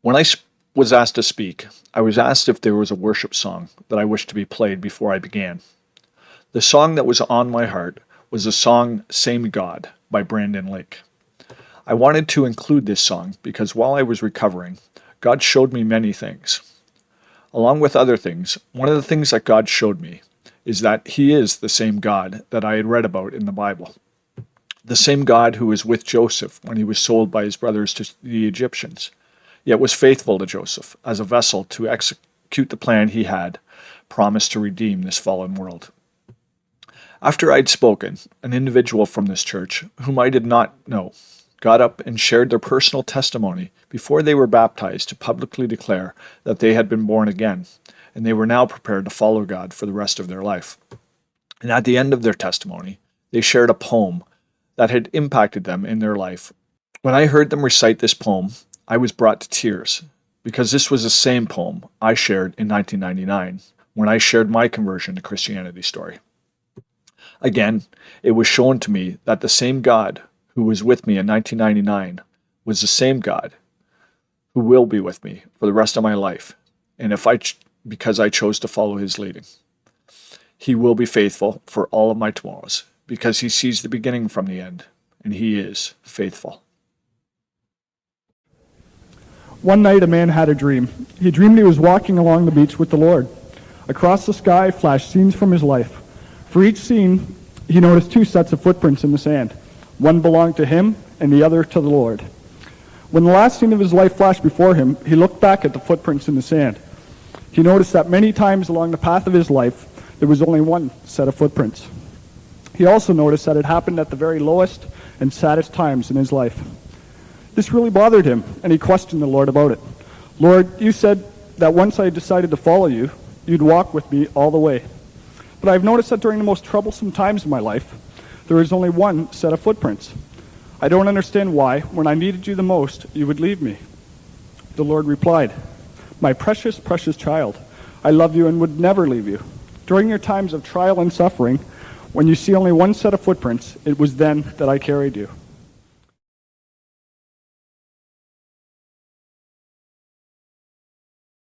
When I was asked to speak, I was asked if there was a worship song that I wished to be played before I began. The song that was on my heart was the song Same God by Brandon Lake. I wanted to include this song because while I was recovering, God showed me many things. Along with other things, one of the things that God showed me is that He is the same God that I had read about in the Bible. The same God who was with Joseph when he was sold by his brothers to the Egyptians, yet was faithful to Joseph as a vessel to execute the plan he had promised to redeem this fallen world. After I'd spoken, an individual from this church, whom I did not know, got up and shared their personal testimony before they were baptized to publicly declare that they had been born again, and they were now prepared to follow God for the rest of their life. And at the end of their testimony, they shared a poem that had impacted them in their life. When I heard them recite this poem, I was brought to tears, because this was the same poem I shared in 1999 when I shared my conversion to Christianity story. Again, it was shown to me that the same God who was with me in 1999 was the same God who will be with me for the rest of my life, and because I chose to follow His leading. He will be faithful for all of my tomorrows, because He sees the beginning from the end, and He is faithful. One night a man had a dream. He dreamed he was walking along the beach with the Lord. Across the sky flashed scenes from his life. For each scene, he noticed two sets of footprints in the sand. One belonged to him, and the other to the Lord. When the last scene of his life flashed before him, he looked back at the footprints in the sand. He noticed that many times along the path of his life, there was only one set of footprints. He also noticed that it happened at the very lowest and saddest times in his life. This really bothered him, and he questioned the Lord about it. Lord, you said that once I decided to follow you, you'd walk with me all the way. But I've noticed that during the most troublesome times of my life, there is only one set of footprints. I don't understand why, when I needed you the most, you would leave me. The Lord replied, My precious, precious child, I love you and would never leave you. During your times of trial and suffering, when you see only one set of footprints, it was then that I carried you.